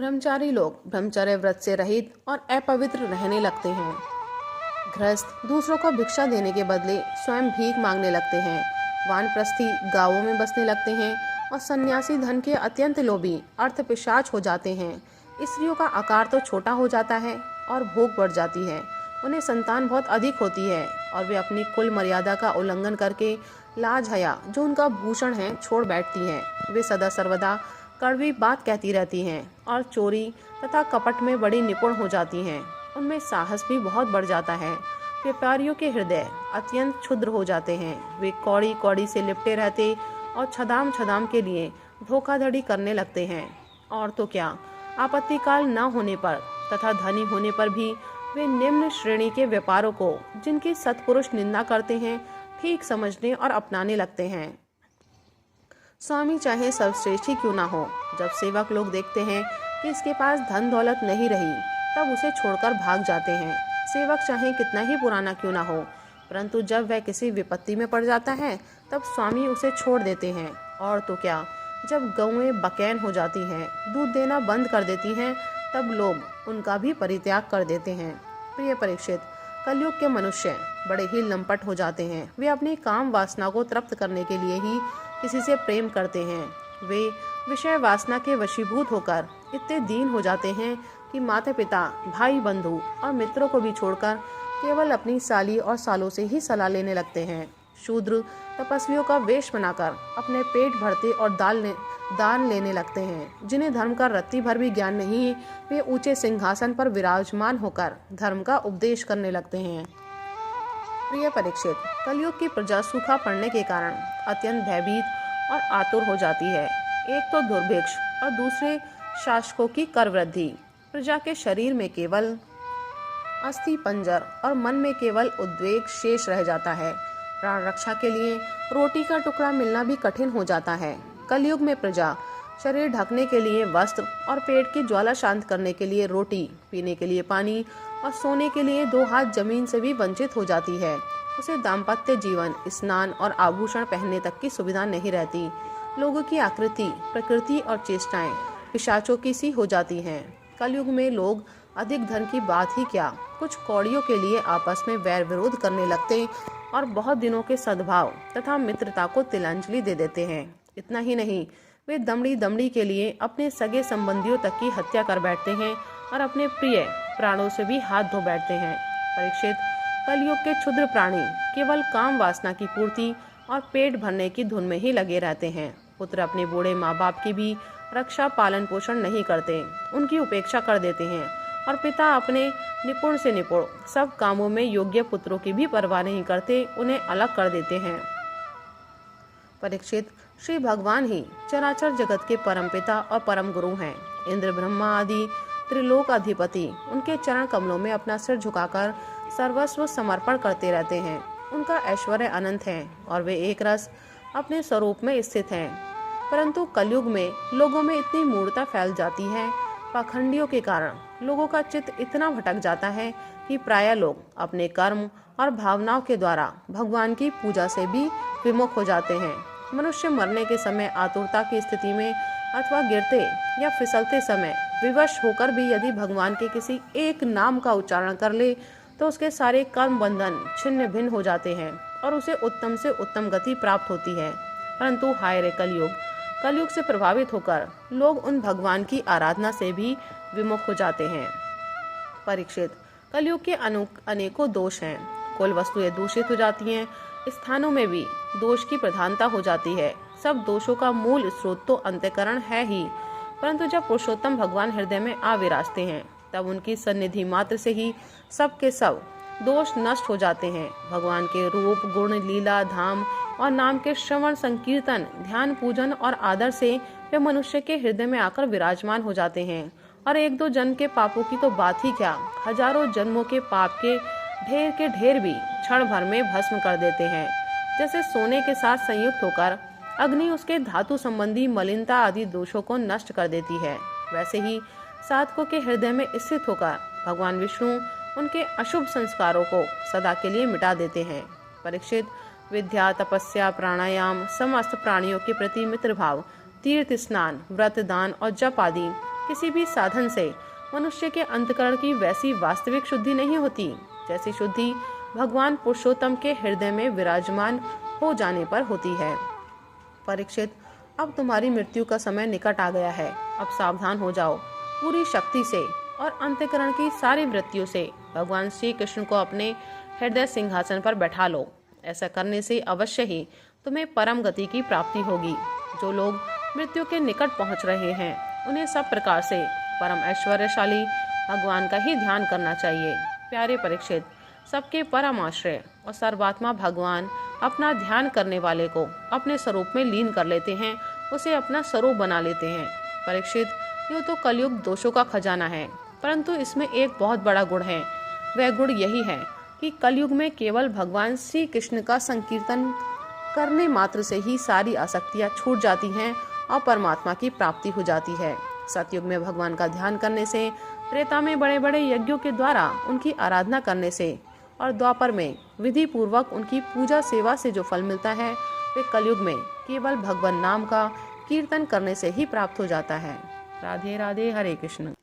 ब्रह्मचारी लोग ब्रह्मचर्य व्रत से रहित और अपवित्र रहने लगते हैं। गृहस्थ दूसरों को भिक्षा देने के बदले स्वयं भीख मांगने लगते हैं। वानप्रस्थी गांवों में बसने लगते हैं और सन्यासी धन के अत्यंत लोभी अर्थपिशाच हो जाते हैं। स्त्रियों का आकार तो छोटा हो जाता है और भोग बढ़ जाती है। उन्हें संतान बहुत अधिक होती है और वे अपनी कुल मर्यादा का उल्लंघन करके लाज हया जो उनका भूषण है छोड़ बैठती हैं। वे सदा सर्वदा कड़वी बात कहती रहती हैं और चोरी तथा कपट में बड़ी निपुण हो जाती हैं। उनमें साहस भी बहुत बढ़ जाता है। व्यापारियों के हृदय अत्यंत क्षुद्र हो जाते हैं। वे कौड़ी कौड़ी से लिपटे रहते और छदाम छदाम के लिए धोखाधड़ी करने लगते हैं। और तो क्या, आपत्तिकाल न होने पर तथा धनी होने पर भी वे निम्न श्रेणी के व्यापारों को, जिनकी सत्पुरुष निंदा करते हैं, ठीक समझने और अपनाने लगते हैं। स्वामी चाहे सर्वश्रेष्ठ ही क्यों ना हो, जब सेवक लोग देखते हैं कि इसके पास धन दौलत नहीं रही, तब उसे छोड़कर भाग जाते हैं। सेवक चाहे कितना ही पुराना क्यों ना हो, परंतु जब वह किसी विपत्ति में पड़ जाता है तब स्वामी उसे छोड़ देते हैं। और तो क्या, जब गौएं बकैन हो जाती हैं, दूध देना बंद कर देती हैं, तब लोग उनका भी परित्याग कर देते हैं। प्रिय परीक्षित, कलयुग के मनुष्य बड़े ही लंपट हो जाते हैं। वे अपनी काम वासना को तृप्त करने के लिए ही किसी से प्रेम करते हैं। वे विषय वासना के वशीभूत होकर इतने दीन हो जाते हैं कि माता पिता, भाई बंधु और मित्रों को भी छोड़कर केवल अपनी साली और सालों से ही सलाह लेने लगते हैं। शूद्र तपस्वियों का वेश बनाकर अपने पेट भरते और दान लेने लगते हैं। जिन्हें धर्म का रत्ती भर भी ज्ञान नहीं, वे ऊंचे सिंहासन पर विराजमान होकर धर्म का उपदेश करने लगते हैं। प्रिय परीक्षित, कलयुग की प्रजा सूखा पड़ने के कारण अत्यंत भयभीत और आतुर हो जाती है। एक तो दुर्भिक्ष और दूसरे शासकों की कर वृद्धि। प्रजा के शरीर में केवल अस्थि पंजर और मन में केवल उद्वेग शेष रह जाता है। प्राण रक्षा के लिए रोटी का टुकड़ा मिलना भी कठिन हो जाता है। कलयुग में प्रजा शरीर ढकने के लिए वस्त्र और पेट की ज्वाला शांत करने के लिए रोटी, पीने के लिए पानी और सोने के लिए 2 हाथ जमीन से भी वंचित हो जाती है। उसे दाम्पत्य जीवन, स्नान और आभूषण पहनने तक की सुविधा नहीं रहती। लोगों की आकृति, प्रकृति और चेष्टाएं पिशाचों की सी हो जाती हैं। कलयुग में लोग अधिक धन की बात ही क्या, कुछ कौड़ियों के लिए आपस में वैर विरोध करने लगते और बहुत दिनों के सद्भाव तथा मित्रता को तिलांजलि दे देते हैं। इतना ही नहीं, वे दमड़ी दमड़ी के लिए अपने सगे संबंधियों तक की हत्या कर बैठते हैं और अपने प्रिय प्राणों से भी हाथ धो बैठते हैं। परीक्षित, कलयुग के क्षुद्र प्राणी केवल काम वासना की पूर्ति और पेट भरने की धुन में ही लगे रहते हैं। पुत्र अपने बूढ़े माँ बाप की भी रक्षा पालन पोषण नहीं करते, उनकी उपेक्षा कर देते हैं और पिता अपने निपुण से निपुण सब कामों में योग्य पुत्रों की भी परवाह नहीं करते, उन्हें अलग कर देते हैं। परीक्षित, श्री भगवान ही चराचर जगत के परम पिता और परम गुरु हैं। इंद्र, ब्रह्मा आदि त्रिलोक अधिपति उनके चरण कमलों में अपना सिर झुकाकर सर्वस्व समर्पण करते रहते हैं। उनका ऐश्वर्य अनंत है और वे एक रस अपने स्वरूप में स्थित हैं। परंतु कलयुग में लोगों में इतनी मूढ़ता फैल जाती है, पाखंडियों के कारण लोगों का चित्त इतना भटक जाता है कि प्रायः लोग अपने कर्म और भावनाओं के द्वारा भगवान की पूजा से भी विमुख हो जाते हैं। मनुष्य मरने के समय आतुरता की स्थिति में अथवा गिरते या फिसलते समय विवश होकर भी यदि भगवान के किसी एक नाम का उच्चारण कर ले तो उसके सारे कर्म बंधन छिन्न भिन्न हो जाते हैं और उसे उत्तम से उत्तम गति प्राप्त होती है। परंतु हाय रे कलयुग से प्रभावित होकर लोग उन भगवान की आराधना से भी विमुख हो जाते हैं। परीक्षित, कलयुग के अनेकों दोष हैं। कुल वस्तुएं दूषित हो जाती हैं, स्थानों में भी दोष की प्रधानता हो जाती है। सब दोषों का मूल स्रोत तो अंतःकरण है ही, परंतु जब पुरुषोत्तम भगवान हृदय में आ विराजते हैं तब उनकी सन्निधि मात्र से ही सब के सब दोष नष्ट हो जाते हैं। भगवान के रूप, गुण, लीला, धाम और नाम के श्रवण, संकीर्तन, ध्यान, पूजन और आदर से वे मनुष्य के हृदय में आकर विराजमान हो जाते हैं और 1-2 जन्म के पापों की तो बात ही क्या, हजारों जन्मों के पाप के ढेर भी क्षण भर में भस्म कर देते हैं। जैसे सोने के साथ संयुक्त होकर अग्नि उसके धातु संबंधी मलिनता आदि दोषों को नष्ट कर देती है, वैसे ही साधकों के हृदय में स्थित होकर भगवान विष्णु उनके अशुभ संस्कारों को सदा के लिए मिटा देते हैं। परीक्षित, विद्या, तपस्या, प्राणायाम, समस्त प्राणियों के प्रति मित्र भाव, तीर्थ स्नान, व्रत, दान और जप आदि किसी भी साधन से मनुष्य के अंतःकरण की वैसी वास्तविक शुद्धि नहीं होती जैसी शुद्धि भगवान पुरुषोत्तम के हृदय में विराजमान हो जाने पर होती है। परीक्षित, अब तुम्हारी मृत्यु का समय निकट आ गया है। अब सावधान हो जाओ, पूरी शक्ति से और अंतःकरण की सारी वृत्तियों से भगवान श्री कृष्ण को अपने हृदय सिंहासन पर बैठा लो। ऐसा करने से अवश्य ही तुम्हें परम गति की प्राप्ति होगी। जो लोग मृत्यु के निकट पहुंच रहे हैं उन्हें सब प्रकार से परम ऐश्वर्यशाली भगवान का ही ध्यान करना चाहिए। प्यारे परीक्षित, सबके परम आश्रय और सर्वात्मा भगवान अपना ध्यान करने वाले को अपने स्वरूप में लीन कर लेते हैं, उसे अपना स्वरूप बना लेते हैं। परीक्षित, यूँ तो कलयुग दोषों का खजाना है, परंतु इसमें एक बहुत बड़ा गुण है। वह गुण यही है कि कलयुग में केवल भगवान श्री कृष्ण का संकीर्तन करने मात्र से ही सारी आसक्तियाँ छूट जाती हैं और परमात्मा की प्राप्ति हो जाती है। सतयुग में भगवान का ध्यान करने से, त्रेता में बड़े बड़े यज्ञों के द्वारा उनकी आराधना करने से और द्वापर में विधि पूर्वक उनकी पूजा सेवा से जो फल मिलता है वे कलयुग में केवल भगवान नाम का कीर्तन करने से ही प्राप्त हो जाता है। राधे राधे, हरे कृष्ण।